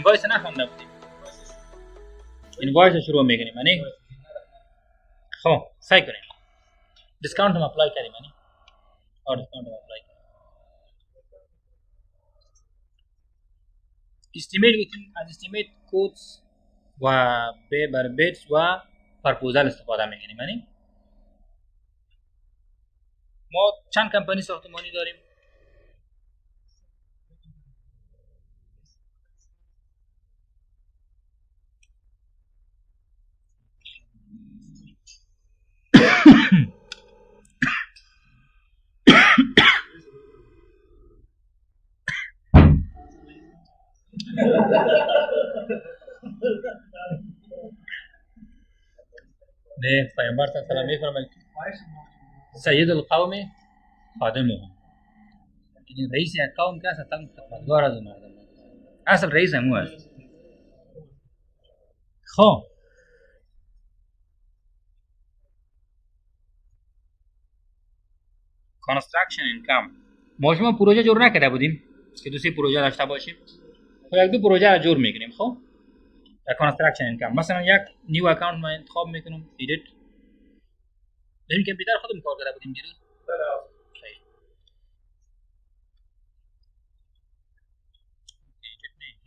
اینوایس نخونده بودیم. اینوایس شروع میکنیم یعنی خب سعی کنیم دیسکاونت هم اپلای کردیم یعنی دیسکاونت هم اپلای کردیم. استیمیت گفتیم از استیمیت کوتس و بر بیتس و پرپوزال استفاده میکنیم یعنی ما چند کمپانی ساختمانی داریم؟ نه پیامبر صلی الله علیه و آله سید القوم خادمهم یعنی رئیس قوم که اصلا خدمتگار از مردم اصل رئیس همو است. خب کانستراکشن اینکم ما شما پروژه جور نکرده بودیم که دو سه پروژه داشته باشیم. خب یک دو پروژه را جور میکنیم. خب یک کانستراکشن اینکم مثلا یک نیو اکانت ما انتخاب میکنم ایدیت در این کامپیوتر خودم کار کرده بودیم دیروز.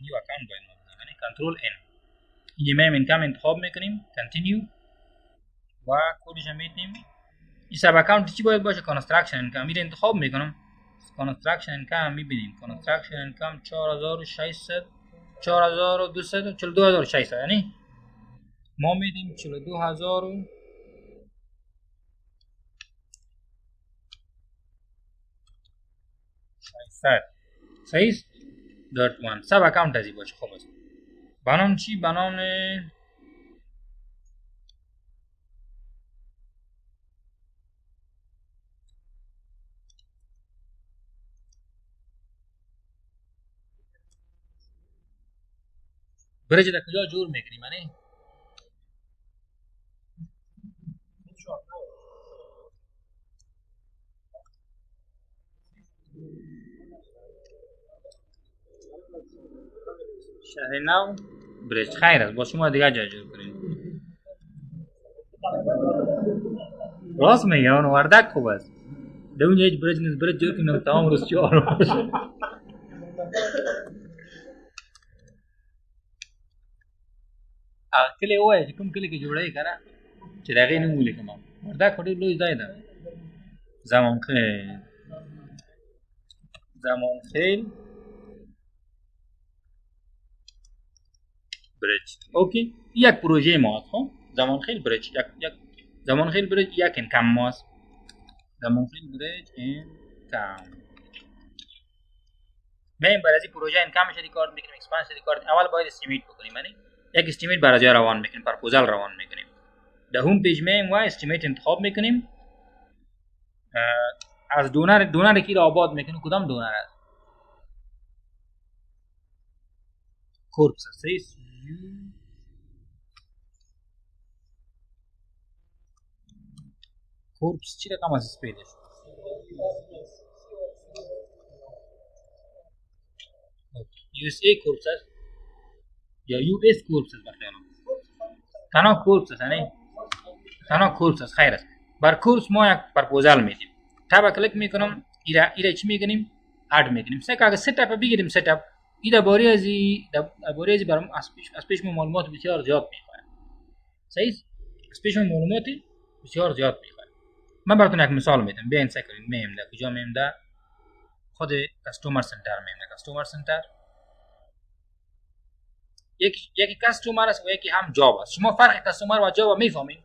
نیو اکانت باید یعنی کنترل ان ایمیل اینکم انتخاب میکنیم کانتینیو و کدش میدیم. این سب اکانت چی باید باشه؟ کانستراکشن اینکم میره انتخاب میکنم. کانستراکشن اینکم میبینیم کانستراکشن اینکم 4600 4200 42600 یعنی ما میدیم 42000 صحیح دات وان سب اکانت ازی باشه. خب است بنام چی؟ بنام برج در کجا جور میکنیم یعنی شهر نو برج خیر است با شما دیگه جای جور کنیم. راست میگه اون وردک خوب است دونجا هیچ برج نیست برج جور کنیم تمام روز چهار باشه. کلی وای چې کوم کلی کې جوړای کنه چې دا غي نه مولې کوم وردا کړي لوی ځای ده زمان خیل برج اوکی یک پروژه ما خب زمان خیل برج یک زمان خیل برج یک انکم ماست. زمان خیل برج انکم ببین برای این پروژه انکم شدی کار میکنیم اکسپنس شدی کار اول باید استیمیت بکنیم یعنی یک استیمیت برای جای روان میکنیم پرپوزال روان میکنیم در هوم پیج میایم و استیمیت انتخاب میکنیم از دونر کی را آباد میکنیم کدام دونر است کورپس است کورپس چی رقم از اسپیدش USA کورپس است یا US کورپس است بخیرم تنها کورپس است یعنی تنها کورپس است خیر است. بر کورپس ما یک پرپوزال میدیم تابا کلیک میکنم ایره چی میکنیم اد میکنیم سه که ست اپ بگیریم ست اپ ایده باری برام از پیش معلومات بسیار زیاد میخواد. صحیح از پیش معلومات بسیار زیاد میخواد. من براتون یک مثال میدم بیاین سکرین میم ده کجا میم ده خود کاستومر سنتر میم ده کاستومر سنتر یکی کاستومر است و یکی هم جاب است. شما فرق کاستومر و جاب میفهمید؟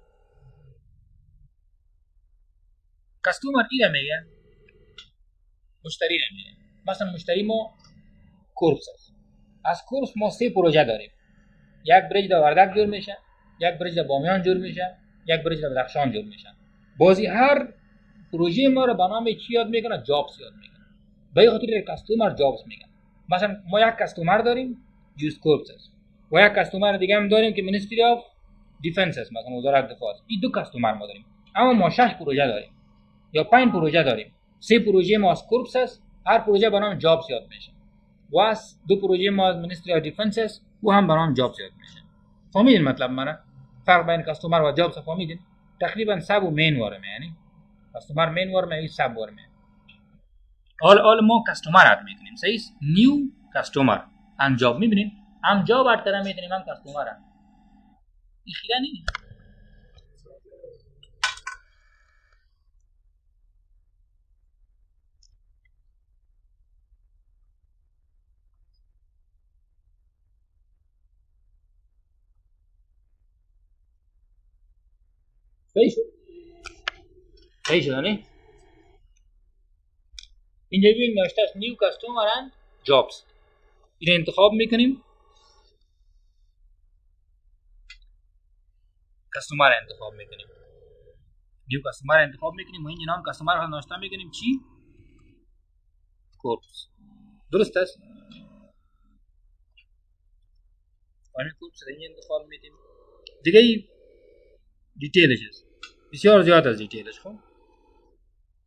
کاستومر ایره میگه مشتری میگه مثلا مشتری ما کورپس است. از کورپس ما سه پروژه داریم یک برج در وردک جور میشه یک برج در بامیان جور میشه یک برج در بدخشان جور میشه. بازی هر پروژه ما رو به نام چی یاد میکنه جابس یاد میکنه به خاطر کاستومر جابس میگن. مثلا ما یک کاستومر داریم جوز کورپس است و یک کاستومر دیگه هم داریم که مینیستری آف دیفنس است مثلا وزارت دفاع است. این دو کاستومر ما داریم اما ما 6 پروژه داریم یا 5 پروژه داریم. سه پروژه ما از کورپس است هر پروژه به نام جابس یاد میشه. واس دو پروژه ما از منستری آف دیفنس است و هم برام جاب زیاد میشه. فهمیدین مطلب مرا؟ فرق بین کاستومر و جاب فهمیدین؟ تقریبا سب و مین ورمه، یعنی کاستومر مین ورمه ای سب ورمه. all ما کاستومر اد میکنیم، صحیح است؟ نیو کاستومر ان جاب میبینین؟ هم جاب اد کردن میتونیم، هم کاستومر اد. این خیلی نیست. صحیح شد؟ صحیح شد نه؟ اینجا ببین نوشته است نیو کاستومر اند جابز. این انتخاب میکنیم، کاستومر انتخاب میکنیم، نیو کاستومر انتخاب میکنیم و این نام کاستومر رو نوشته میکنیم چی؟ کورس. درست است؟ همین کورس رو این انتخاب میدیم. دیگه دیتیلش است، بسیار زیاد از دیتیلش. خب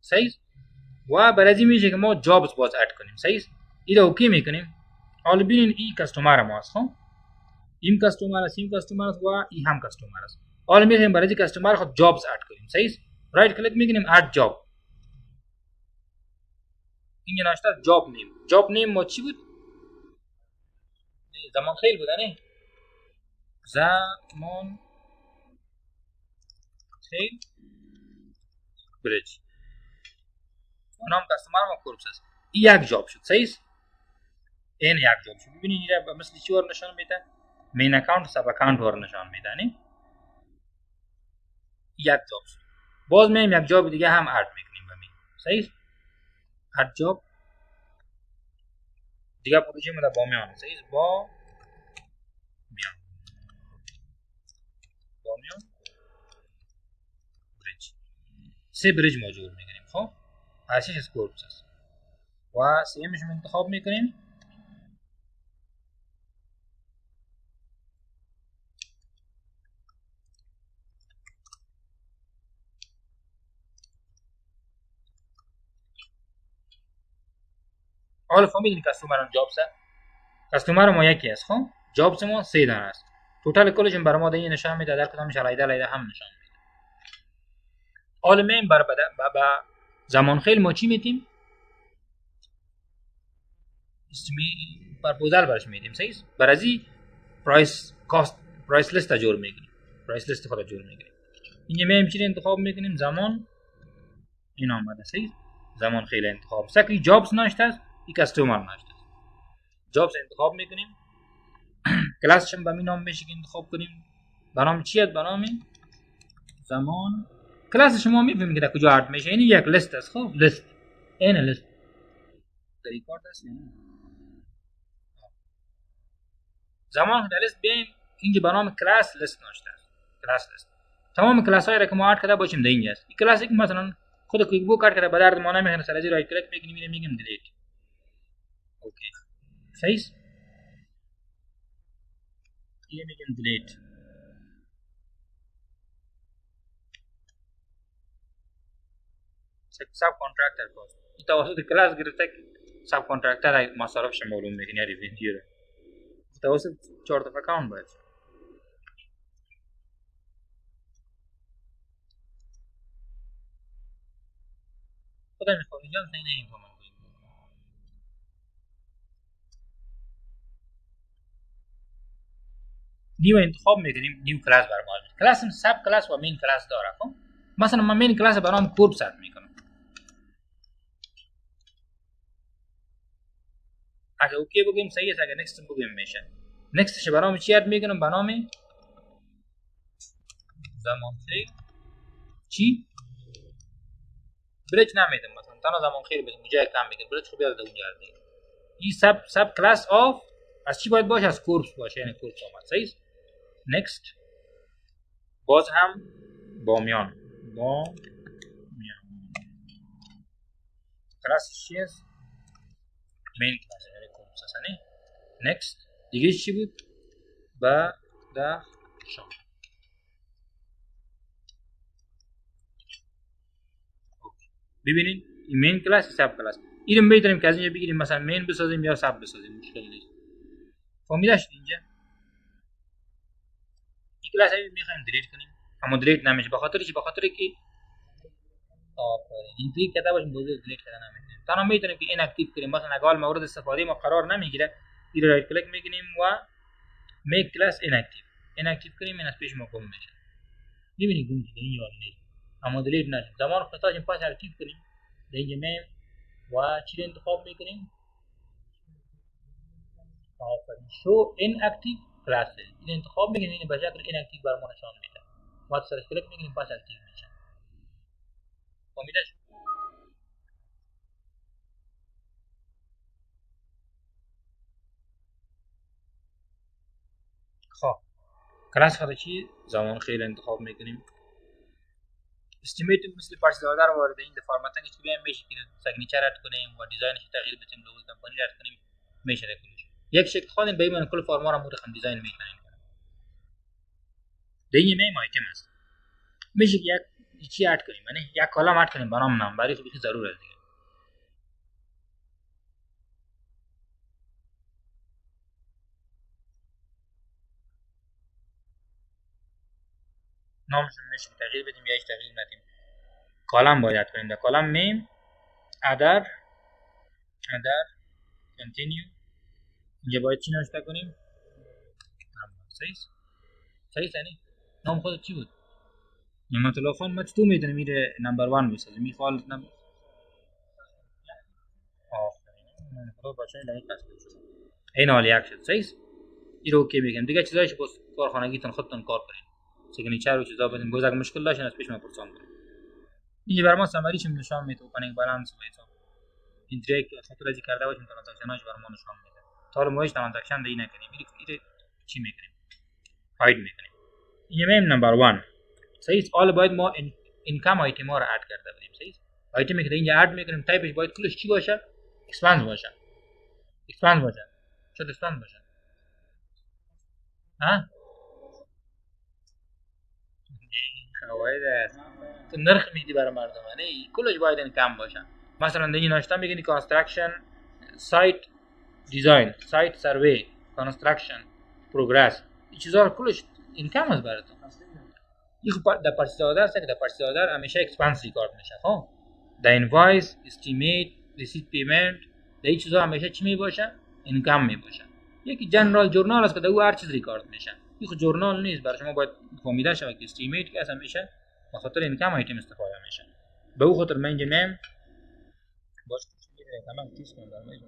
صحیح. و برای میشه که ما جابز باز اد کنیم. صحیح. این رو اوکی میکنیم. حالا ببینید این کاستومر ماست. خب این کاستومر است، این کاستومر است و این هم کاستومر است. حالا میخوایم برای کاستومر خود جابز اد کنیم. صحیح. رایت کلیک میکنیم اد جاب. اینجا نوشته جاب نیم. جاب نیم ما چی بود؟ زمان خیلی بود نه؟ زمان خیلی بریج. نام کاستومر ما کورس است. این یک جاب شد. صحیح. این یک جاب شد. ببینید اینجا مثل چی ور نشان میده؟ مین اکانت سب اکانت ور نشان میده نه؟ یک جاب شد. باز میایم یک جاب دیگه هم اد میکنیم ببین. صحیح. اد جاب دیگه پروژه ما با میان. صحیح. با میان بریج. سه بریج ما جور میکنیم. خب هرچیش اسکورپس است و سیمش انتخاب میکنیم. حالا فهمیدین کاستومر جابس است. کاستومر ما یکی است. خب جابس ما 3 دانه است. توتال کلش برای ما این نشان میده، در کدام شرایط علیه هم نشان میده. حالا میم برای زمان خیلی ما چی میتیم؟ پرپوزال برش میدیم. صحیح. برای پرایس کاست پرایس لیست جور میکنیم. پرایس لیست خود جور میکنیم. اینجا میم چی انتخاب میکنیم؟ زمان. این آمده. صحیح. زمان خیلی انتخاب سکری جابز نوشته است، این کاستومر نوشته است. جابز انتخاب میکنیم. کلاسش هم به می نام میشه که انتخاب کنیم. برنامه چی است؟ برنامه زمان. کلاس شما میفهمید که در کجا ارد میشه. این یک لیست است. خب لیست. این لیست در ریکارد است. زمان در لیست بیم اینجا برنامه کلاس لیست نوشته است. کلاس لیست تمام کلاس های را که ما ارد کرده باشیم در اینجا است. این کلاس یک مثلا خود کویک بوک ارد کرده به درد ما نمیخوره، سر از رایت کلیک میکنیم میگیم دیلیت. اوکی. صحیح. ये we can delete. सब कॉन्ट्रैक्टर को توسط کلاس گرفته ساب کانترکتر مصارفش معلوم میکنه ریویندیر توسط چارت اف اکاونت باید خدا میخواد اینجا این فهمم کنیم. نیو انتخاب میکنیم. نیو کلاس برام کلاس ساب کلاس و مین کلاس داره. خب مثلا من مین کلاس برام کورب سات میکنم. اگه اوکی بگیم صحیح است، اگه نکست بگیم میشه. نکستش برام چی اد میکنم؟ به نام زمان خیلی چی بریج نمیدم، مثلا تنها زمان خیلی بدیم اونجا کم میکنم. بریج خوب یاد اونجا دیگه. این سب کلاس آف از چی باید باشه؟ از کورس باشه، یعنی کورس اومد. صحیح. نکست باز هم با میان کلاس چی است؟ مین کلاس یعنی کورس است. نه نکست دیگه چی بود؟ با دا شام. ببینید این مین کلاس سب کلاس اینو میتونیم که از اینجا بگیریم مثلا مین بسازیم یا سب بسازیم، مشکل نیست. فهمیده شد اینجا؟ این کلاس رو میخوایم دیلیت کنیم اما دیلیت نمیشه. بخاطر چی؟ بخاطر که آفرین این کلیک کرده باشیم بوده دیلیت کردن نمیتونیم. تنها میتونیم که این اکتیو کنیم. مثلا اگر مورد استفاده ما قرار نمیگیره این رو رایت کلیک میکنیم و میک کلاس ایناکتیو کنیم. این از پیش ما گم میشه. میبینید گم شده این یا نیست اما دیلیت نشه. زمان خطاش پاس اکتیو کنیم در اینجا میم و چی رو انتخاب میکنیم؟ آفرین شو این اکتیو کلاس این انتخاب میکنیم. این به شکل این اکتیو برام نشان میده. وقتی سرچ کلیک میکنیم پاس اکتیو میشه. فهمیده شد؟ خب کلاس خاطر چی زمان خیلی انتخاب میکنیم. استیمیت مثل پرسیدار وارد این فرمتنگ که بیایم میشه که سیگنیچر اد کنیم و دیزاینش تغییر بدیم، لوگو کمپانی اد کنیم میشه کنیم. یک شکل خواهیم به ایمان کل فرما را متخم دیزاین میکنیم. دیگه میم آیتم است میشه که یک چی اد کنیم، یعنی یک کلام اد کنیم برام نمبری خب که ضرور است دیگه. نامش میشه تغییر بدیم یا هیچ تغییر ندیم. کلام باید اد کنیم. در کلام میم ادر کنتینیو اینجا باید چی نوشته کنیم؟ صحیح یعنی نام خودت چی بود؟ نعمت الله خان ما چطور میدونیم میره نمبر 1 میسازیم میخواد نمبر آفرین خدا بچه‌ها دقیق است. این عالی اکشن صحیح. این رو اوکی میگم دیگه. چیزایش باز کارخانگیتون خودتون کار کنین. سیگنیچر و چیزا بدین. باز اگه مشکل داشتین از پیش ما پرسان کنین. اینجا برام سمریش نشون میده اوپنینگ بالانس و اینا. این تریک خاطر از کرده باشیم ترانزکشناش برام نشون میده. تا رو مویش ترانزکشن دی نکنیم. میره چی میکنیم؟ هاید میکنیم. این میم نمبر 1 صحیح. حالا باید ما اینکم آیتم ها رو اد کرده بودیم. صحیح. آیتمی که اینجا اد میکنیم تایپش باید کلش چی باشه؟ اکسپنس باشه. چطور اکسپنس باشه؟ ها؟ قواعد است. تو نرخ میدی برای مردم نه کلش باید اینکم باشه. مثلا دیگه ناشتا میگنی کانستراکشن سایت دیزاین سایت سروی کانستراکشن پروگرس این چیزا کلش اینکم است براتون. این خب در پرسیدار است که در پرسیدار همیشه اکسپنس ریکارد میشه. خب در اینوایس استیمیت ریسیت پیمنت در این چیزا همیشه چی میباشه؟ اینکم میباشه. یکی جنرال جورنال است که در او هر چیز ریکارد میشه. این خود جورنال نیست. برای شما باید فهمیده شود که استیمیت که اصلا میشه به خاطر اینکم آیتم استفاده میشه. به او خاطر من اینجا میم باش میره تمام چیز کنم در میز.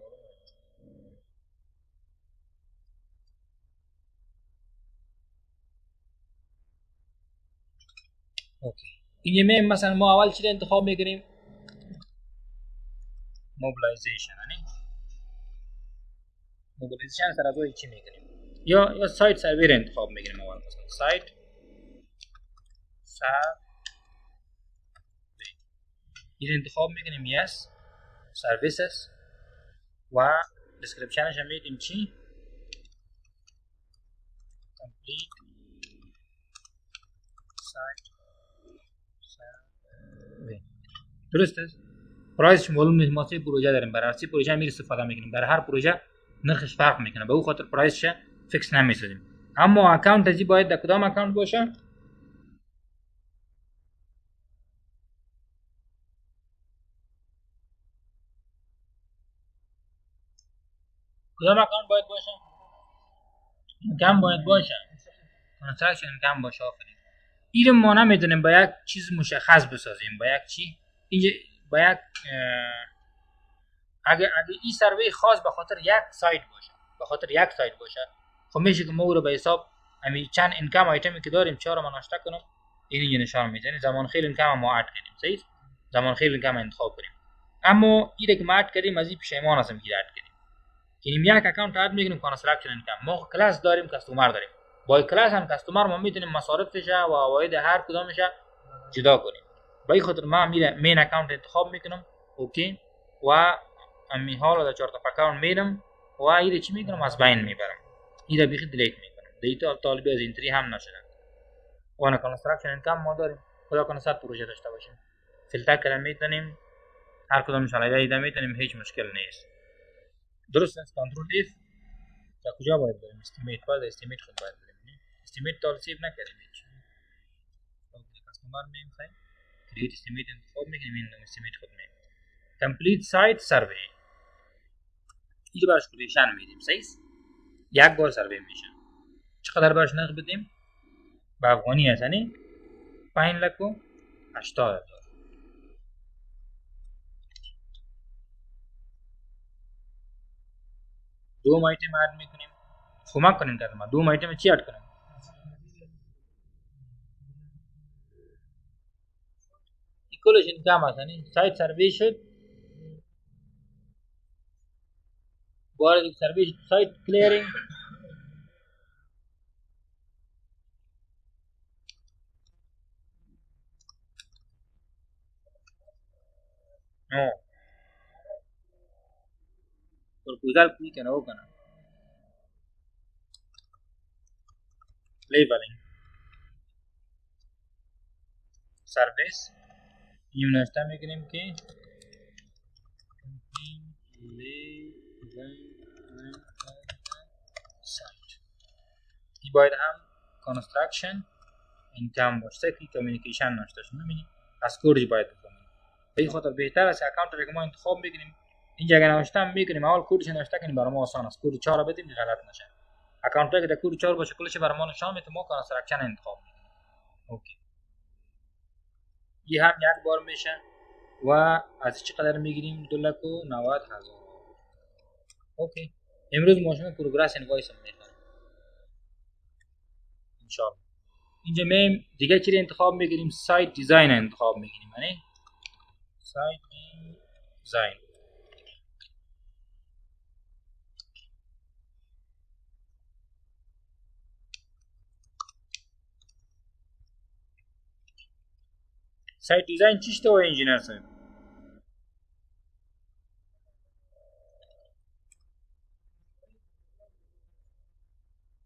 اوکی اینجا میم مثلا ما اول چی انتخاب میکنیم؟ موبیلایزیشن. یعنی موبیلایزیشن سر از چی میکنیم؟ یا سایت سرور انتخاب میکنیم. اول مثلا سایت سرور این انتخاب میکنیم یس سرویسز و دیسکریپشنش هم میدیم چی؟ کامپلیت سایت سرور. درست است. پرایسش معلوم نیست. ما 3 پروژه داریم. برای 3 پروژه میگه استفاده میکنیم. در هر پروژه نرخش فرق میکنه. به او خاطر پرایسش فیکس نمیسازیم. اما اکانت ازی باید در کدام اکانت باشه؟ کدام اکانت باید باشه؟ اینکم باید باشه. ترانزکشن اینکم باشه. آفرین. این ما نمیتونیم با یک چیز مشخص بسازیم. با یک چی؟ اینجا با یک اگه این سروی خاص به خاطر یک سایت باشه خب میشه که ما او رو به حساب همین چند اینکم آیتمی که داریم 4 رو ناشته کنم این نشان میده. زمان خیلی اینکم ما اد کردیم. صحیح. زمان خیلی اینکم انتخاب کنیم. اما این که ما اد کردیم از این پشیمان هستم که اد کردیم. یعنی یک اکانت اد میکنیم کانستراکشن اینکم. ما کلاس داریم کاستمر داریم. با کلاس هم کاستمر ما میتونیم مصارفش و عواید هر کدامش جدا کنیم. با این خاطر ما میره مین اکانت انتخاب میکنم. اوکی و امی حالا در 4 تا اکانت میرم و این چی میکنم از بین میبرم. این رو بیخی دیلیت میکنم. دیتا طالبی از اینتری هم نشدن. و انا کانستراکشن اینکم ما داریم. خدا کنه 100 پروژه داشته باشیم. فیلتر کردن میتونیم هر کدومش علیحده ایده میتونیم، هیچ مشکل نیست. درست است. کنترل اف تا کجا باید بریم؟ استیمیت. باید استیمیت خود باید بریم. استیمیت تا سیو نکردیم هیچ. کاستمر میخوایم کریت استیمیت انتخاب میکنیم، این استیمیت خود میکنیم. کمپلیت سایت سروی اینجا براش کوتیشن میدیم. صحیح است. یک بار سروی میشه. چقدر براش نرخ بدیم؟ به افغانی هست یعنی 5,80,000. دو آیتم اد میکنیم. کمک کنیم که ما دو آیتم چی اد کنیم؟ کلش این کم هست یعنی سایت سروی شد. وارد سروی سایت کلیرینگ. نو پروپوزال کلیک کنه او کنه لیبلینگ سرویس این نوشته میکنیم که سایت این باید هم کانسترکشن اینکم باشه که کمیونیکیشن نوشته شده. میبینید از کوری باید بکنیم. به این خاطر بهتر است اکانت رو ما انتخاب میکنیم. اینجا اگه نوشته میکنیم اول کورش نوشته کنیم برای ما آسان است. کور 4 بدیم که غلط نشه. اکانت که در کور 4 باشه کلش برای ما نشون میده، ما کانسترکشن انتخاب میکنیم. اوکی. این هم یک بار میشه و از چقدر میگیریم؟ 2,90,000. اوکی. امروز ما شما پروگرس اینوایس هم میخریم ان شاء الله. اینجا میم دیگه چی انتخاب میگیریم؟ سایت دیزاین انتخاب میگیریم. یعنی سایت دیزاین سایت دیزاین چیش تو انجینیر صاحب؟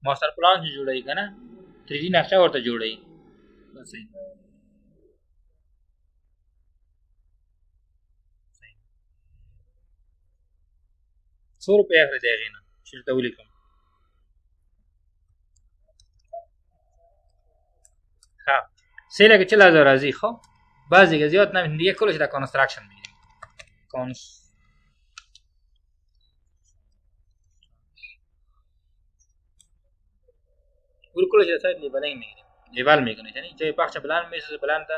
ماستر پلان چې جوړوي کنه 3D نقشه ورته جوړوي. بس صحیح 100 روپۍ اخلي د هغې نه چې درته ولیکم. ښه سیله کې 40,000 راځي. ښه بعضې کې زیات نه دیگه کلش در کانسترکشن میگیریم. کلش در سایت لیبلینگ میگیریم. لیبل میکنه یعنی جای پخش بلند میشه بلند تا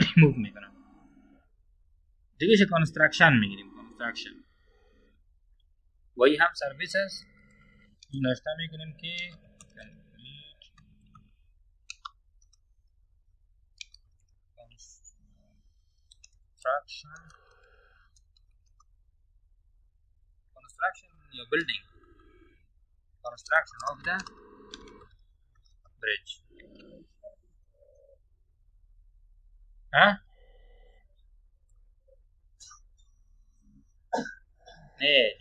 ریموو میکنم. دیگه کانسترکشن میگیریم. کانسترکشن و این هم سرویس است. این نوشته میکنیم که construction your building, construction of the bridge. نه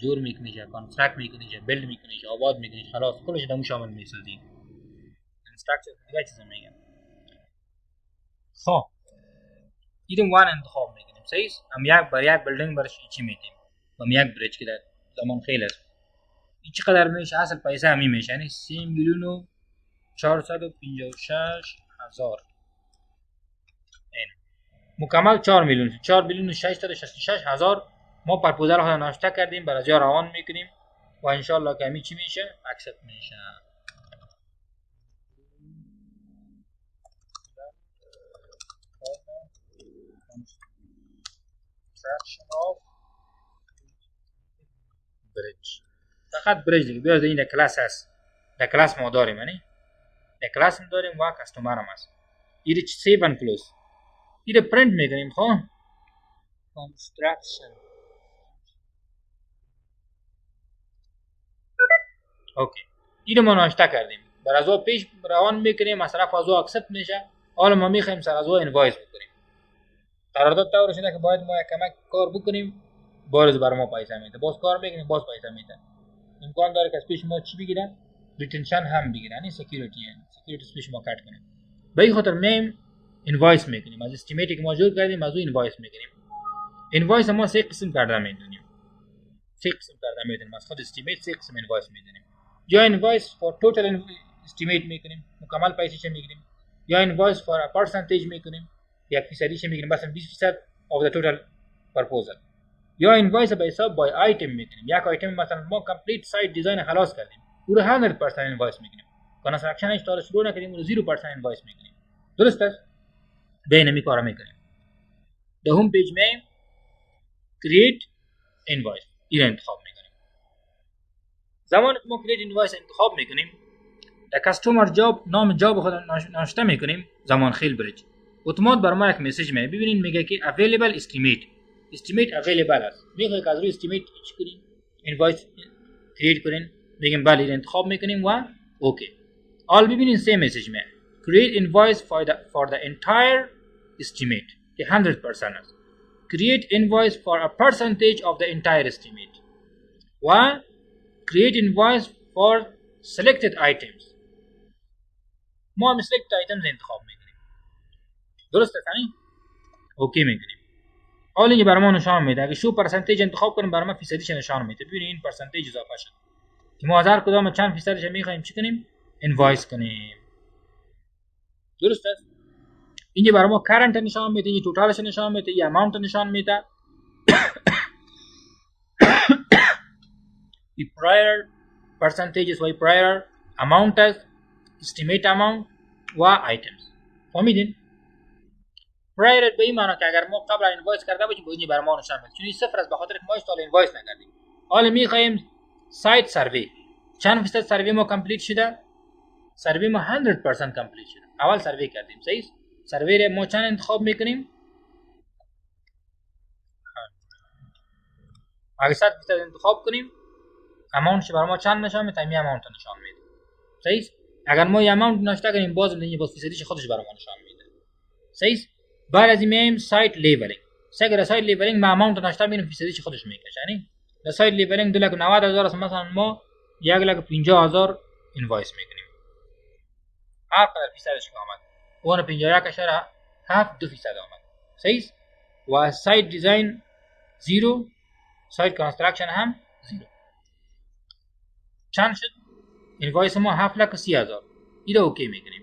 جور میکنی جا کانسترکت میکنی جا بیلد میکنی جا آباد میکنی خلاص کلش دمو شامل میسازی. کنسترکشن دیگه چیزا میگم. خب ایدم وان انتخاب میکنیم. صحیح هم یک بر یک بلدینگ برش چی میتیم و هم یک بریج که در زمان خیلی است. این چقدر میشه؟ اصل پیسه همی میشه یعنی 3,456,000 این مکمل 4,4,666,000 ما پرپوزل خود نوشته کردیم برای جا روان میکنیم و انشالله که همی چی میشه؟ اکسپت میشه. بریج فقط بریج دیگه بیاز این در کلاس هست. در کلاس ما داریم یعنی در کلاس هم داریم و کستومر هم هست. ایره چی سیو ان کلوز ایره پرینت میکنیم. خواه کنسترکشن اوکی ایره ما نوشته کردیم بر از او پیش روان میکنیم. مثلا از او اکسپت میشه. حالا ما میخوایم سر از او اینوایس بکنیم. قرارداد طور شده که باید ما یک کمک کار بکنیم بارز بر ما پیسه میده. باز کار میکنیم باز پیسه میده. امکان داره که از پیش ما چی بگیرن؟ ریتنشن هم بگیرن. یعنی سکیوریتی از پیش ما کٹ کنیم. به این خاطر میم اینوایس میکنیم. از استیمیتی که ما جور کردیم از او اینوایس میکنیم. اینوایس ما سه قسم کرده میدونیم، سه قسم کرده میدونیم از خود استیمیت سه قسم اینوایس میدونیم. یا اینوایس فور توتال استیمیت میکنیم، مکمل پیسش میگیریم. یا اینوایس فور ا پرسنتیج میکنیم، یک فیصدیش میگیریم، مثلا 20% of the total proposal. یا اینوایس به حساب بای آیتم میکنیم، یک آیتم مثلا ما کامپلیت سایت دیزاین خلاص کردیم او رو 100% اینوایس میکنیم، کانستراکشنش تا شروع نکردیم او رو 0% اینوایس میکنیم. درست است؟ بین می کارا میکنیم. the home page में create invoice این انتخاب میکنیم. زمانی که ما create invoice انتخاب میکنیم در کاستومر جاب نام جاب خود نوشته میکنیم زمان خیل بریج اتومات بر ما یک مسیج میاد. ببینید میگه که available estimate available است. میخوای که از روی estimate چی کنیم؟ invoice create کنیم. میگیم بله این انتخاب میکنیم و اوکی. all ببینید سه مسیج میاد create invoice for the entire estimate که 100% است. create invoice for a percentage of the entire estimate و create invoice for selected items. ما هم selected items انتخاب میکنیم. درست است یعنی اوکی میکنیم. حالا اینجا برای ما نشان میده اگه شو پرسنتیج انتخاب کنیم برای ما فیصدیش نشان میده. ببینید این پرسنتیج اضافه شد که ما هزار کدام چند فیصدش میخوایم چی کنیم؟ اینوایس کنیم. درست است؟ اینجا برای ما کرنت نشان میده، این توتالش نشان میده، این اماونت نشان میده. این prior percentages و prior amount است، estimate amount و items. فهمیدین؟ prior به این معنی که اگر ما قبل اینوایس کرده باشیم با اینجا برای ما نشان میده، چون این صفر است به خاطر که ما تا اینوایس نکردیم. حالا میخوایم سایت سروی چند فیصد سروی ما کامپلیت شده؟ سروی ما 100% کامپلیت شده. اول سروی کردیم، صحیح؟ سروی رو ما چند انتخاب میکنیم؟ اگه 100% انتخاب کنیم اماونتش برای ما چند نشان میده؟ این اماونت نشان میده. صحیح؟ اگر ما یه اماونت نشته کنیم باز میگه باز فیصدیش خودش برای ما نشان میده. صحیح؟ بعد از این میایم سایت لیبلینگ. اگر سایت لیبلینگ ما اماونت نشته ببینیم فیصدیش خودش میکشه. یعنی در سایت لیبلینگ 2,90,000 است مثلا ما 1,50,000 اینوایس میکنیم. هر قدر فیصدش که آمد اون 51.7 2% آمد. صحیح؟ و سایت دیزاین 0 سایت کانستراکشن هم 0. چند شد؟ اینوایس ما 7,30,000. اینو اوکی میکنیم.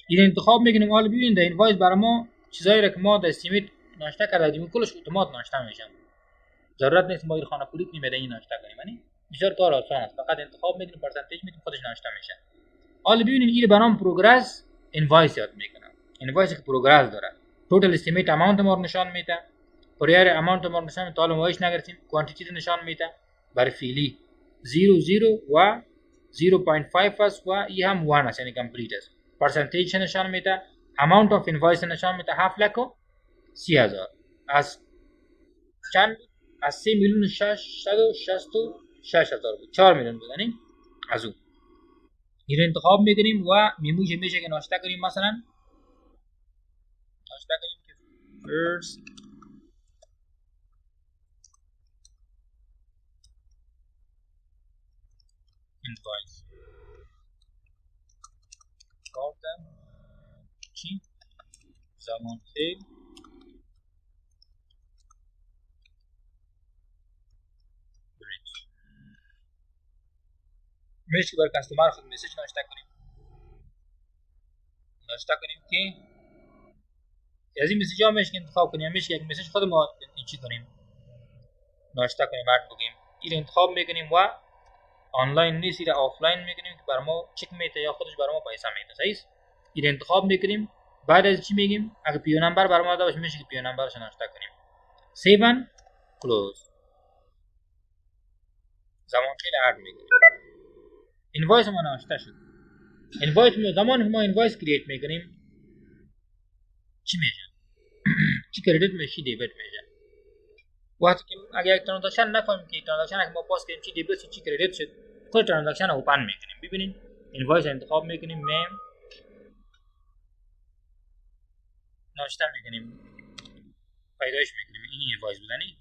این انتخاب میکنیم. حالا ببینید در اینوایس برای ما چیزایی را که ما در استیمیت ناشته کردیم کلش اتومات ناشته میشن. ضرورت نیست ما این خانه پولی کنیم بعد این ناشته کنیم. یعنی بسیار کار آسان است. فقط انتخاب میکنیم پرسنتیج میدیم خودش ناشته میشه. حالا ببینید این برام پروگرس اینوایس یاد میکنم. اینوایس که پروگرس داره. توتال استیمیت اماونت ما رو نشان میده. پریار اماونت ما رو نشان میده. حالا ماش نگرفتیم کوانتیتی رو نشان میده. برای فعلی 00 و 0.5 است و این هم 1 است یعنی کامپلیت است. پرسنتیج نشان میده. اماونت اف اینوایس نشان میده 7,30,000 از چند از 3,666,000 بود. 4 میلیون بود یعنی از اون این رو انتخاب میکنیم و میشه که ناشته کنیم. مثلا ناشته کنیم که first invoice کارتم چی؟ زمان خیل میشه که برای کستومر خود مسیج ناشته کنیم که از این مسیج ها میشه که انتخاب کنیم. میشه یک مسیج خود ما چی کنیم ناشته کنیم ارد بگیم. این انتخاب میکنیم و آنلاین نیست یا آفلاین میکنیم که برای ما چک میده یا خودش برای ما پیسه میده. صحیح؟ این انتخاب میکنیم. بعد از چی میگیم اگه پیو نمبر برای ما داشت میشه که پیو نمبرش ناشته کنیم. سیو اند کلوز. زمان خیلی ارد میکنیم. اینوایس ما ناشته شد. اینوایس ما زمان ما اینوایس کرییت میکنیم چی میشه؟ چی کردیت میشه دیبت میشه. وقتی که اگه یک ترانزکشن نفهمیم که ترانزکشن که ما پاس کردیم چی دیبت چی کردیت شد خود ترانزکشن رو اوپن میکنیم. ببینید اینوایس انتخاب میکنیم نیم ناشته میکنیم پیدایش میکنیم. این اینوایس بودنی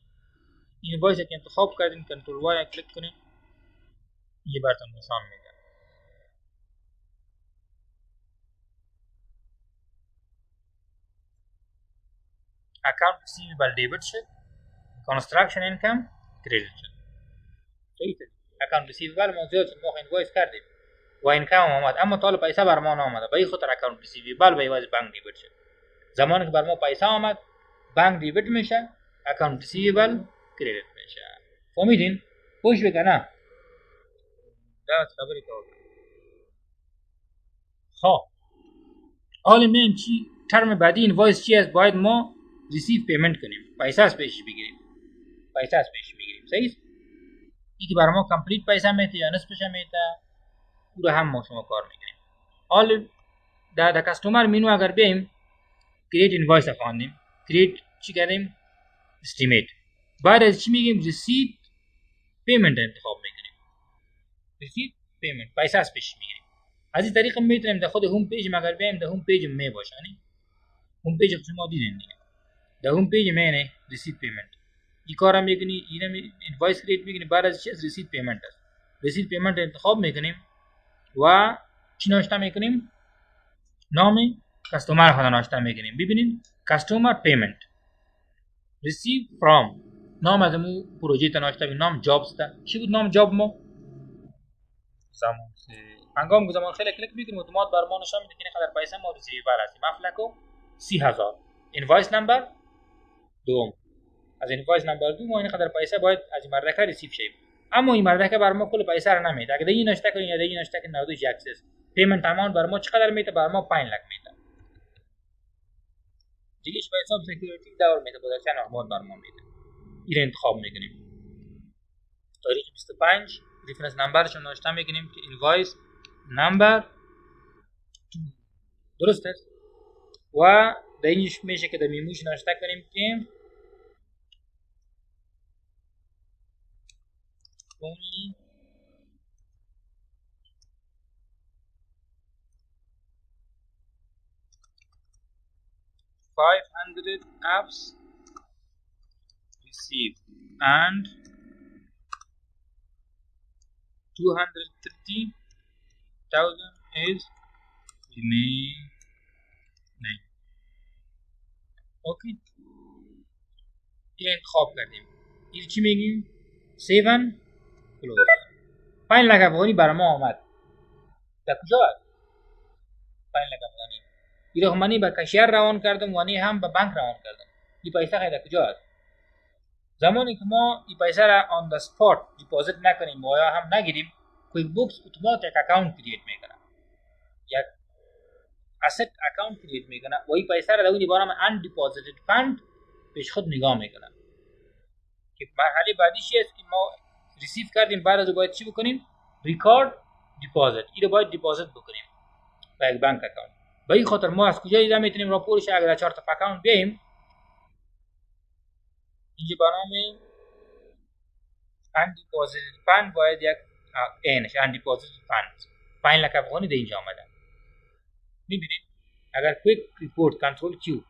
اینوایس که انتخاب کردیم کنترل وای کلیک کنیم یه براتون نشان میده. account receivable debit شد construction income credit شد. صحیح account receivable ما زیاد ما اینوایس کردیم و اینکم آمد اما تا پیسه بر ما نآمده به این خاطر account receivable به واسه بانک دیبت شد. زمانی که بر ما پیسه آمد بانک دیبت میشه account receivable credit میشه. فهمیدین؟ خوش بکنه دعوت خبری که خب حالا من چی ترم بعدی اینوایس چی است باید ما ریسیو پیمنت کنیم پیسه از پیش بگیریم صحیح یکی برای ما کامپلیت پیسه میده یا نصفش میده او رو هم ما شما کار میکنیم. حالا در کاستومر مینو اگر بیم کریت اینوایس خواندیم کریت چی کردیم استیمیت بعد از چی میگیم ریسیو پیمنت انتخاب میکنیم ریسیو پیمنت پیسه از پیش میگیریم. از این طریق میتونیم در خود هوم پیج اگر بیم در هوم پیج می باشه هوم پیج شما دیدین دیگه در هوم پیج مینه ریسیو پیمنت این کارا میکنی اینا اینوایس کریت میکنی بعد از چیز ریسیو پیمنت است ریسیو پیمنت انتخاب میکنیم و چی نوشته میکنیم نام کاستومر خود نوشته میکنیم. ببینید کاستومر پیمنت ریسیو فرام نام از مو پروژه تا نوشته نام جابز تا چی بود نام جاب ما زمان هنگام که زمان خیلی کلیک میکنیم اتومات بر ما نشون میده که این قدر پیسه ما ریسیور هستیم مفلکو 30000 اینوایس نمبر دوم از اینوایس نمبر 2 ما این قدر پیسه باید از این مردکه ریسیو شه اما این مردکه بر ما کل پیسه رو نمیده اگه دیگه نشته کنین یا دیگه نشته کنین 92 اکسس پیمنت اماونت بر ما چقدر میده بر ما 5 لک میده دیگه به حساب سکیوریتی دور میده بود چند اماونت بر ما میده این انتخاب میکنیم تاریخ 25 ریفرنس نمبرش رو نوشته میکنیم که اینوایس نمبر درست است و در اینش میشه که در میموش نوشته کنیم که only $500 apps received and 230,000 is remaining. اوکی این انتخاب کردیم این چی میگیم 7 کلوز 5 لک افغانی برای ما آمد در کجا هست 5 لک افغانی این رو منی به کشیر روان کردم و نی هم به بانک روان کردم این پیسه خیلی در کجا هست زمانی که ما این پیسه را آن د اسپات دیپوزیت نکنیم و یا هم نگیریم کویک بوکس اتوماتیک اکاونت کرییت میکنه یک asset account create میکنه و این پیسه را در اون بارم undeposited fund پیش خود نگاه میکنه که مرحله بعدیش است که ما ریسیو کردیم بعد از باید چی بکنیم ریکارد دیپوزیت این رو باید دیپوزیت بکنیم به یک بانک اکاونت به این خاطر ما از کجا دیده میتونیم راپورش اگر در چارت اکاونت بیایم اینجا برنامه undeposited fund باید یک اینش undeposited fund 5 لک افغانی در اینجا آمده میبینید اگر کویک ریپورت کنترل کیو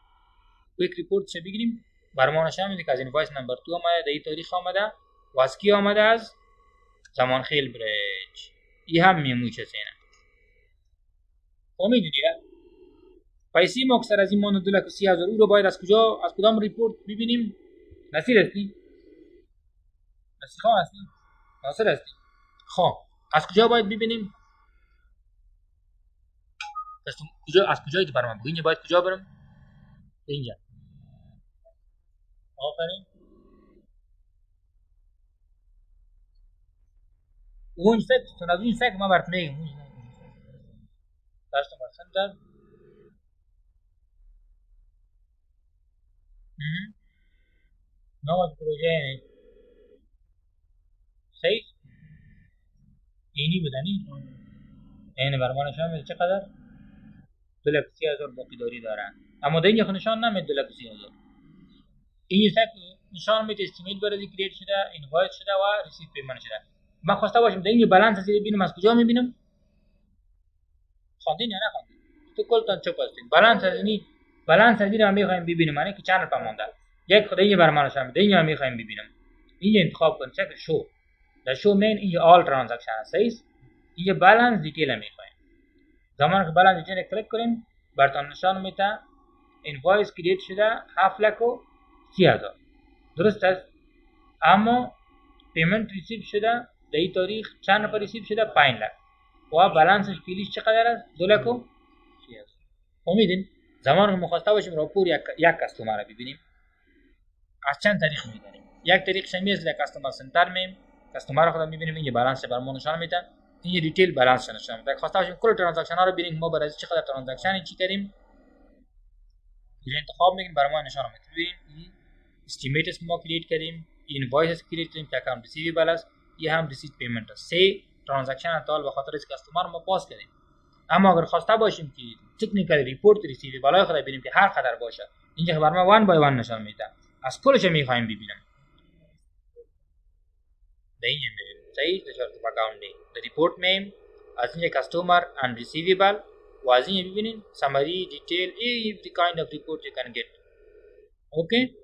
کویک ریپورت چه بگیریم برای ما نشون میده که از اینوایس نمبر 2 آمده در این تاریخ آمده و از کی آمده از زمان خیل برج این هم میموچه سینه فهمیدید پیسه ما اکثر از این مان 230,000 او رو باید از کجا از کدام ریپورت ببینیم نصیر هستی نصیر خان هستی ناصر هستی خب از کجا باید ببینیم کجا از کجایی که برام بگو اینجا باید کجا برم اینجا آفرین اون سکت از این سکت ما برات میگم کاستمر سنتر نام پروژه صحیح اینی بدنی این برام نشون میده چقدر 230,000 باقی داری دارن اما در اینجا نشان نمیده 230,000 این سکت نشان میده استیمیت برای کرییت شده اینوایس شده و ریسیو پیمنت شده من خواسته باشم در اینجا بالانس از ببینم از کجا میبینم خواندین یا نخواندین تو کلتان چپ هستین بالانس از من میخوایم ببینیم معنی که چند روپا مونده یک خود اینجا برای من نشون میده اینجا میخوایم ببینم اینجا انتخاب کن چک شو در شو مین اینجا آل ترانزکشن هست صحیح اینجا بالانس دیتیل میخوایم زمان که بالانس دیتیل کلیک کنیم براتون نشان میده اینوایس کرییت شده 7,30,000 درست است. اما پیمنت ریسیو شده در این تاریخ چند نفر ریسیو شده 5 لک و بالانسش فعلیش چقدر است 2,30,000. امیدین زمان که مخواسته باشیم راپور یک کستومر رو ببینیم از چند طریق می‌بینیم. یک طریق شمی است در کستومر سنتر میم کستومر رو خود می‌بینیم اینجا بالانس بر ما نشان میده اینجا دیتیل بالانس نشان میده. خواسته باشیم کل ترانزکشن ها رو ببینیم ما برای چقدر ترانزکشن چی کردیم اینجا انتخاب می‌کنیم برای ما نشان میده. ببینیم استیمیت اسم ما کرییت کردیم اینوایس کرییت کردیم که اکانت ریسیویبل است یہ هم ریسیت پیمنت است. سه ترانزکشن تال به خاطر از کستومر ما پاس کردیم. اما اگر خواسته باشیم که تکنیکال ریپورت ریسیویبل های خود ببینیم که هر قدر باشه اینجا خبر ما وان بای وان نشان میده از کلش میخوایم ببینیم در این میبینیم صحیح در شرط اکاونت در ریپورت میم از اینجا کستومر اند ریسیویبل و از اینجا ببینیم سمری دیتیل every kind of report you can get. اوکی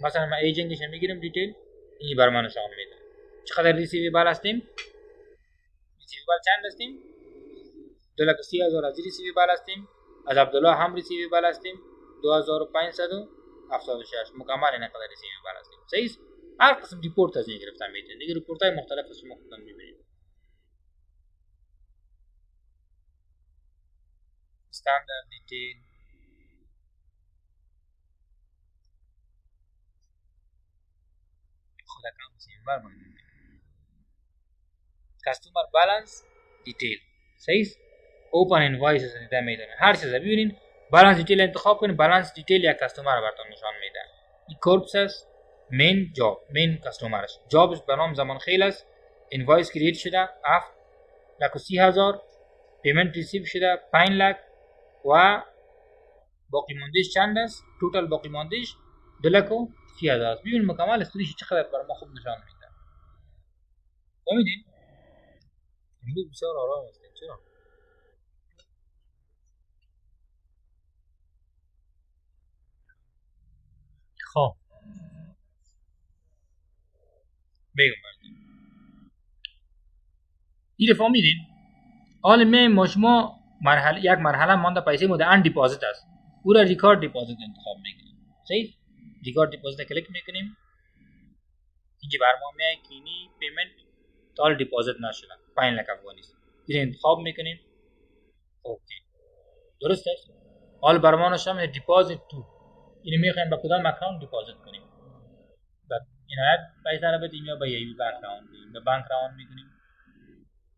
مثلا ما ایجنتش میگیریم دیتیل این بر ما نشان میده چقدر ریسیویبل هستیم ریسیویبل چند هستیم 2,30,000 از ریسیویبل هستیم از عبدالله هم ریسیویبل هستیم 2,576 مکمل این قدر ریسیویبل هستیم. صحیح هر قسم ریپورت از این گرفتن میتونید دیگه ریپورت های مختلف از شما خودتون میبینید. استاندارد دیتیل خود اکانت ریسیویبل میبینید کستومر بالانس دیتیل صحیح اوپن اینوایسز دیده میدونه هر چیز ببینید بالانس دیتیل انتخاب کنید بالانس دیتیل یک کستومر رو براتون نشان میده. این کورپس است مین جاب مین کستومر است جابش به نام زمان خیل است اینوایس کرییت شده 7,30,000 پیمنت ریسیو شده 5 لک و باقی موندهش چند است توتال باقی موندهش 2,30,000 است. ببین مکمل استوریش چقدر بر ما خوب نشان میده. فهمیدین امروز بسیار آرام هستیم چرا خب بگم این فهمیدین حال ما شما مرحله یک مرحله مانده پیسه مده ان دیپوزیت است او را ریکارد دیپوزیت انتخاب میکنیم. صحیح ریکارد دیپوزیت کلیک میکنیم اینجا بر ما میاد که اینی پیمنت تال دیپوزیت نشده 5 لک افغانی است این انتخاب میکنیم. اوکی درست است. حال بر ما نشون میده دیپوزیت تو اینو میخوایم با کدام اکانت دیپوزیت کنیم بعد اینایت پیسه را بدیم یا با یی بانک اکانت به بانک روان میکنیم.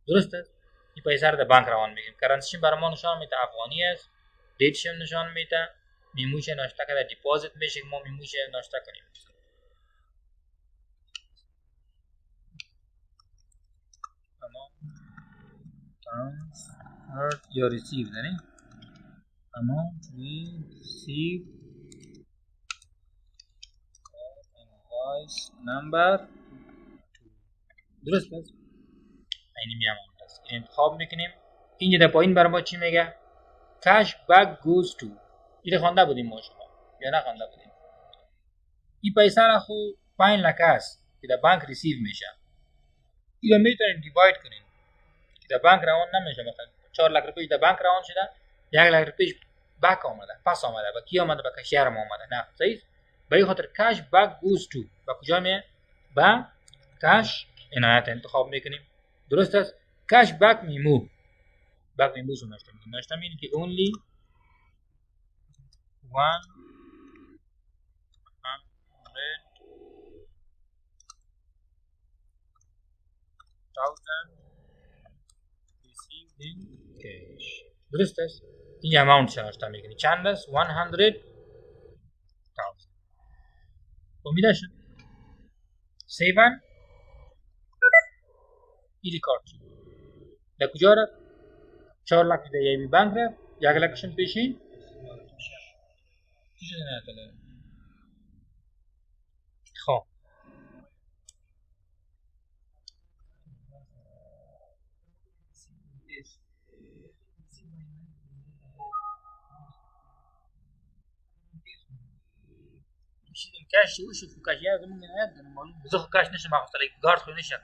درست است. این پیسه را در بانک روان میکنیم کرنسیش بر ما نشان میده افغانی است دیتش نشان میده میموشه ناشتا کرده دیپوزیت میشه ما میموشه ناشتا کنیم. تمام transferred یا received یعنی amount received invoice number درست است. اینی می amount است انتخاب میکنیم اینجا در پایین بر ما چی میگه cash back goes to این خوانده بودیم ما شما یا نه خوانده بودیم این پیسه را خو 5 لک است که در بانک ریسیو میشه این رو میتونید دیواید کنین که در بانک روان نمیشه مثلا 4 لک روپیه در بانک روان شده 1 لک روپیه بک آمده پس آمده با کی آمده با کشیر ما آمده نه صحیح به این خاطر cash back goes to با کجا میه با cash عنایت انتخاب میکنیم. درست است. cash back میمو back میمو شو نشته میگه که only 100,000 received in cash. درست است. این اماونت شناسته میکنی چند است 100,000 امیده شد سیون این ریکارد شد در کجا رفت 4 لک در یه بانک رفت 1 لکشن پیشین چی شده نتاله خب کاش وش کاش یا زمین نه معلوم زخ کاش نشه ما خاطر گارد خو نشه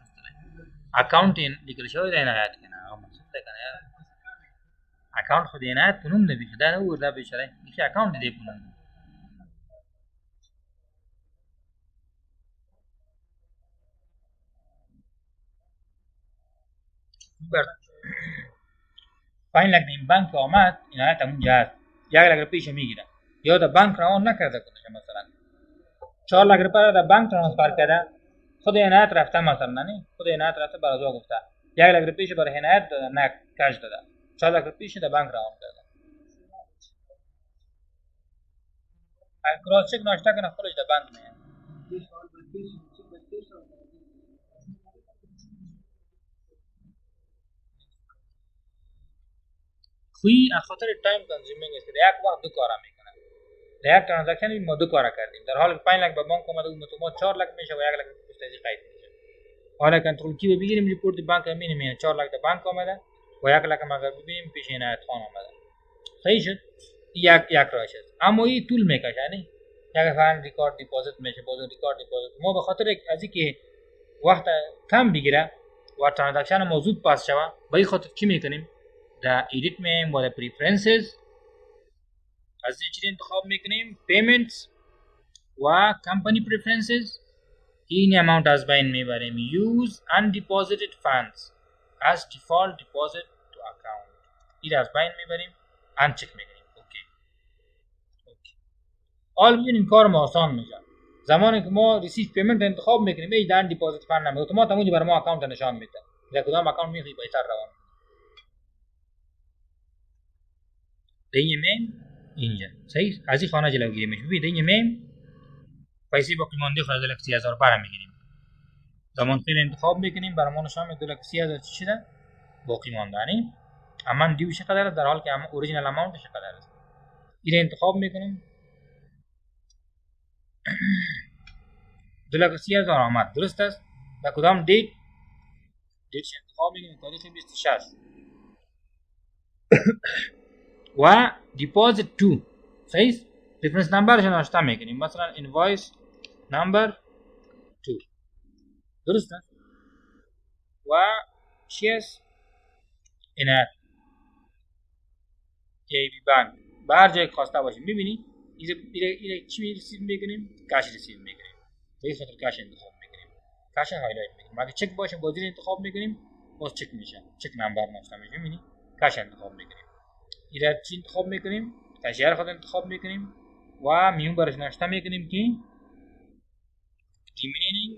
اکاونت لیکل شو ده نه یاد کنه مقصود ده کنه اکانت خود اینات پنوم نبی خدا نو وردا بیچاره میشه اکانت دی پنوم بر پایین لگن این بانک آمد اینات همون جاست یک لگر پیش میگیره یا در بانک روان نکرده کنه مثلا 4 लाख रुपये در بانک ترانسفر کرده خود عنایت رفته مثلا نه خود عنایت رفته برای او گفته 1 लाख रुपये برای عنایت نه کاش داده 4 लाख रुपये در بانک روان کرده کراس چک ناشتا کنه خودش در بانک میاد خوی از خاطر تایم کنزیومینگ است یک وقت دو کارا میکنه در یک ترانزکشن ما دو کارا کردیم در حالی که 5 लाख به بانک اومده بود ما 4 लाख میشه و 1 लाख پشتازی قید میشه حالا کنترل کی بگیریم ریپورت بانک امین میاد 4 लाख در بانک اومده و 1 लाख ما اگر ببینیم پیش عنایت خان اومده صحیح شد یک راهش است اما این طول میکشه نه یک فرض ریکارد دیپوزیت میشه باز ریکارد دیپوزیت ما به خاطر از اینکه وقت کم بگیره و ترانزکشن ما زود پاس شوه به این خاطر چی میکنیم در ایدیت میایم و در پریفرنسز از این چیز انتخاب میکنیم پیمنتس و کمپانی پریفرنسز این اماونت از بین میبریم use undeposited funds as default deposit to account این از بین میبریم انچک میکنیم اوکی حال ببینیم کار ما آسان میشه زمانی که ما ریسیو پیمنت انتخاب میکنیم این دان دیپوزیت فند نمیده اتومات همونجا برای ما اکانت نشان میده در کدام اکانت میخوای پیسه روان دیگه میم اینجا صحیح از این خانه جلوگیری میشه ببین دیگه میم پیسه باقی مانده خود 2,30,000 برام میگیریم زمان خیلی انتخاب میکنیم برای ما نشان میده 2,30,000 چی شده باقی مانده یعنی اما دیو چقدر در حال که اما اوریجینال اماونت چقدر است این انتخاب میکنیم 2,30,000 آمد درست است در کدام دیت انتخاب میکنیم تاریخ 26 و deposit to صحیح ریفرنس نمبرش نوشته میکنیم مثلا invoice number 2 درست است و چی است عنایت KB بانک به هر جای خواسته باشیم ببینید این چی ریسیو میکنیم کاش ریسیو میکنیم به این خاطر کاش انتخاب میکنیم کاش هایلایت میکنیم اگه چک باشه بازی انتخاب میکنیم باز چک میشه چک نمبر نوشته میشه ببینید کاش انتخاب میکنیم این چی انتخاب میکنیم کاشیر خود انتخاب میکنیم و میون برش نوشته میکنیم که remaining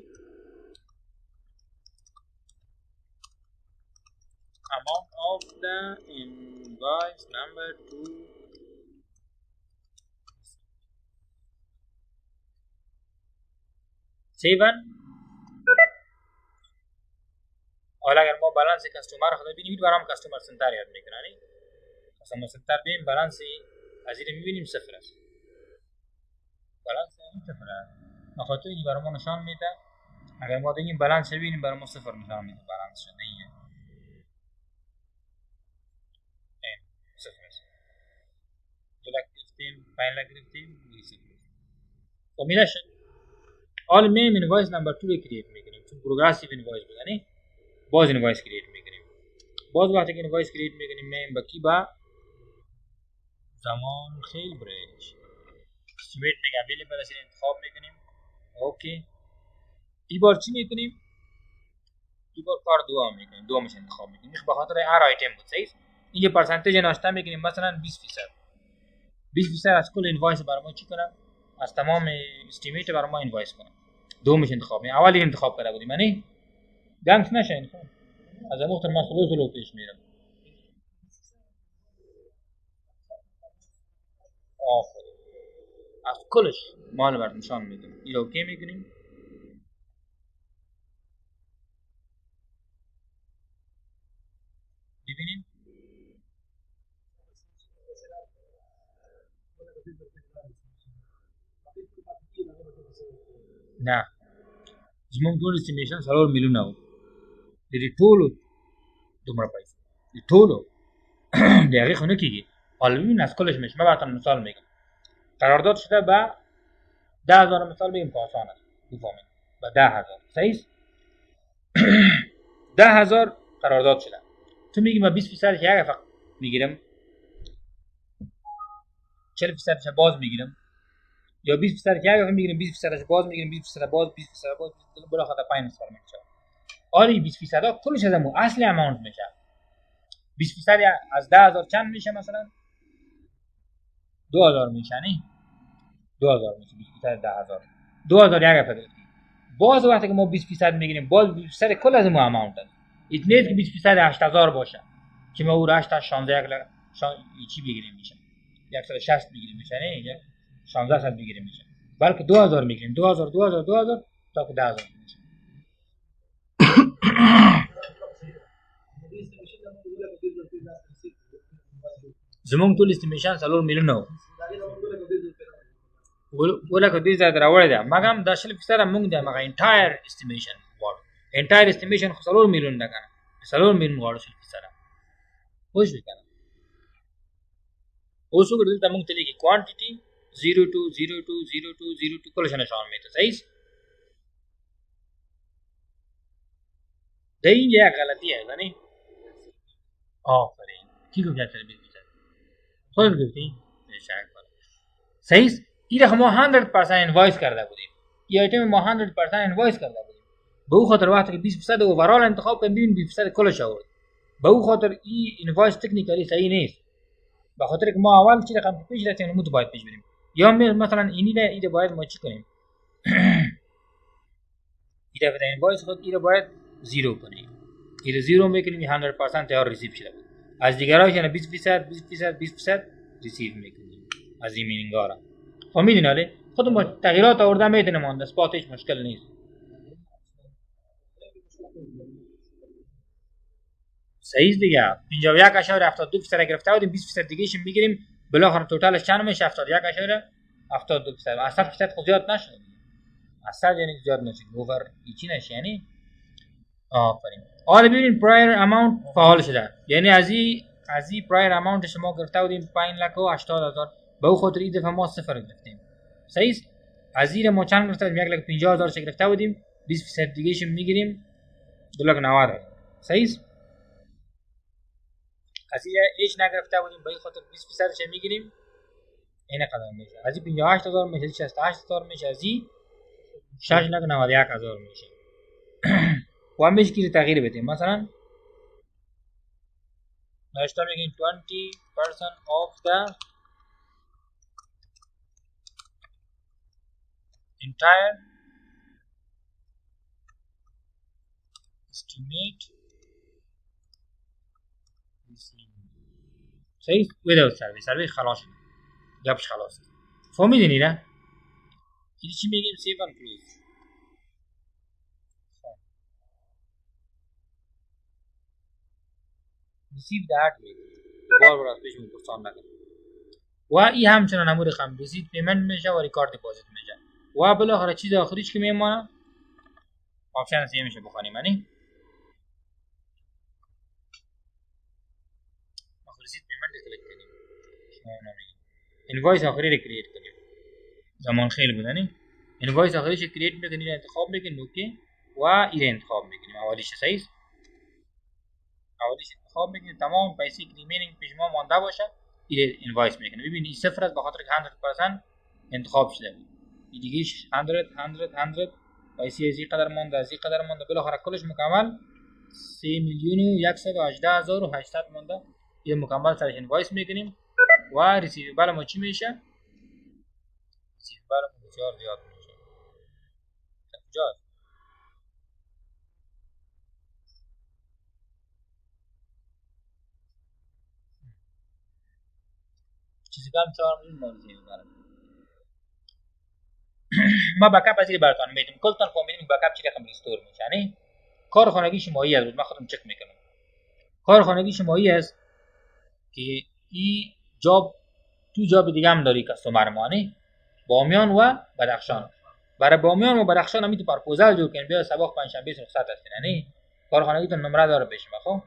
amount of the invoice number to seven حالا اگر ما بالانس کستومر خود ببینیم برام کستومر سنتر یاد میکنه نه کستومر سنتر ببین بالانس از این میبینیم صفر است بالانس این صفر است بخاطر این برای ما نشان میده اگر ما دیگه بالانس ببینیم برای ما صفر نشان میده بالانس شده این صفر است 2 लाख گرفتیم 5 लाख گرفتیم خب میشه all میم invoice number 2 رو کرییت میکنیم چون پروگرسیو invoice بود یعنی باز invoice کرییت میکنیم باز وقتی که invoice کرییت میکنیم میم با کی با زمان خیلی برش اسمیت میگه اویلیبل است انتخاب میکنیم اوکی این بار چی میکنیم این بار کار دو میکنیم دو میشه انتخاب میکنیم به خاطر هر آیتم بود صحیح اینجا پرسنتیج ناشتا میکنیم مثلا 20% از کل اینوایس برای ما چی کنم از تمام استیمیت برای ما اینوایس کنم دو میشه انتخاب میکنیم اولی انتخاب کرده بودیم یعنی گنگ نشه انتخاب از وقت ما خلوص پیش میرم آفرین از کلش مال بر نشان میدیم این اوکی میکنیم ببینیم نه زمون ټول استیمیشن 4 میلیونه و د دې ټولو دومره پیسې د ټولو د هغې خو نه کېږي حالا از کلش میشه من براتون مثال میگم قرارداد شده به 10,000 مثال بگیم که آسان است بفهمید به 10,000 صحیح 10,000 قرارداد شده تو میگی من 20% یک فقط میگیرم 40% باز میگیرم یا 20% که اگه میگیریم 20% باز میگیریم 20% باز 20% باز بالاخره 5 سال میشه. آری 20% کلش از همون اصل اماونت میشه. 20% از 10000 چند میشه مثلا 2000 میشه نه 2000 میشه 20% 10000 2000 یک فقط باز وقتی که ما 20% میگیریم باز 20% کل از ما اماونت است. ایت نیست که 20% 8000 باشه که ما او 8 تا 16 چی بگیریم میشه 160 بگیریم میشه نه 16 بگیریم میشه بلکه 2000 میگیریم 2000 تا که 10000 میشه. زمون ټول استیمیشن 3 میلیون نو ولا که 2000 راوړی ده مګم د 40% مونږ ده مګه انټایر استیمیشن غواړو انټایر استیمیشن 3 میلیون ده کنه 3 میلیون غواړو 40% خوش وکنه اوس وګورئ دلته مونږ ته لیکي کوانټیټي 02020202 کله شنه شامل میته صحیح ده اینجا غلطی आहे نه آفرین کی گفت جاته بیشتر خود گفتی شاید صحیح ایره ما 100% انوایس کرده بودیم این ایتم ما 100% انوایس کرده بودیم به او خاطر وقتی که 20% اوورال انتخاب کنیم ببین 20% کلش آورد به او خاطر این انوایس تکنیکلی صحیح نیست به خاطر که ما اول چی رقم پیش رفتیم مو باید پیش بریم یا مثلا اینی باید ما چی کنیم ایده بده انوایس خود ایده باید زیرو کنیم ایده زیرو میکنیم 100% تیار ریسیو شده بود از دیگراش یعنی 20% ریسیو میکنیم از این مینینگارا خب میدین آره خود ما تغییرات آورده میتونیم آن اسپات هیچ مشکل نیست صحیح دیگه 51.72% گرفته بودیم 20% دیگهش میگیریم بالاخره توتالش چند میشه 71.72% اصلا خود زیاد نشد اصلا یعنی زیاد نشد اوور هیچی نشه یعنی آفرین حالا ببینید پرایر اماونت فعال شده یعنی از این پرایر اماونت شما گرفته بودیم 5,80,000 به او خاطر این دفعه ما صفر گرفتیم صحیح از این ما چند گرفته بودیم 1,50,000 گرفته بودیم 20% دیگهش میگیریم 2,90,000 صحیح از این هیچ نگرفته بودیم به این خاطر 20% چه میگیریم این قدم میشه از این 58,000 میشه 68,000 میشه از این 6,91,000 میشه و هم میشه که تغییر بدیم مثلا نشتا میگیم 20% of the entire estimate صحیح without service خلاص گپش خلاص فهمیدین نه این چی میگیم سیو اند کلوز ریسیو دارد بار از پیش میپرسان نکنم و این همچنان همون رقم رسید پیمنت میشه و ریکارد دیپوزیت میشه و بالاخره چیز آخریش که میمونه آپشن سی میشه بخونیم یعنی رسید پیمنت کلیک کنیم اینوایس آخری رو کرییت کنیم زمان خیلی بود یعنی اینوایس آخریش کرییت میکنیم انتخاب میکنیم اوکی و این انتخاب میکنیم اولیش صحیح اولیش انتخاب میکنیم تمام پیسه که ریمینینگ پیش ما مانده باشه این اینوایس میکنیم ببینید این صفر است بخاطر که 100% انتخاب شده بود این دیگهش 100 پیسه از این قدر مانده از این قدر مانده بالاخره کلش مکمل 3,118,800 مانده این مکمل سرش اینوایس میکنیم و ریسیویبل ما چی میشه ریسیویبل ما بسیار زیاد میشه کجاست چیزی کم 4 میلیون ما ریسیویبل ما بکاپ از این براتون میدیم کلتون فهمیدیم بکاپ چی رقم ریستور میشه یعنی کارخانگی شمایی است من خودم چک میکنم کارخانگی شمایی است که این جاب تو جاب دیگه هم داری کاستمر ما نه بامیان و بدخشان برای بامیان و بدخشان هم تو پروپوزال جور کنیم بیا سباق پنجشنبه رخصت هستین نه کارخانگیتون نمره داره پیش خب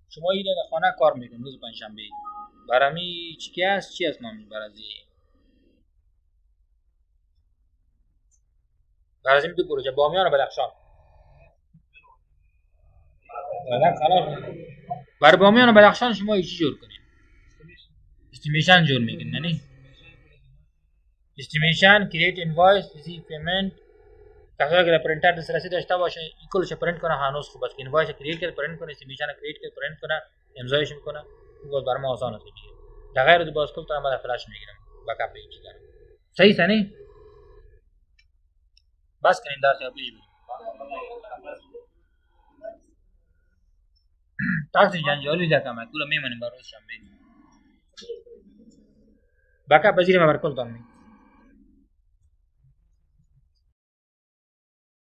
شما این خانه کار میکنید روز پنجشنبه برای چی است چی است نامش برای دو پروژه بامیان و بدخشان خلاص برای بامیان و بدخشان شما چی جور کنید استیمیشن جور میکنه نه استیمیشن کریت اینوایس ریسیو پیمنت کسی اگر پرینتر دسترسی داشته باشه این کلش پرینت کنه هنوز خوب است که اینوایس کریت کنه پرینت کنه استیمیشن کریت کنه پرینت کنه امضایش میکنه این باز برام آسان است دیگه غیر دو باز کل تو من فلش میگیرم بکاپ میگیرم صحیح سنی بس کنیم درس یا پیش بریم تاکسی جنجالی ده کامه کلا میمونیم برای شنبه بکاپ بزیریم بر کل تام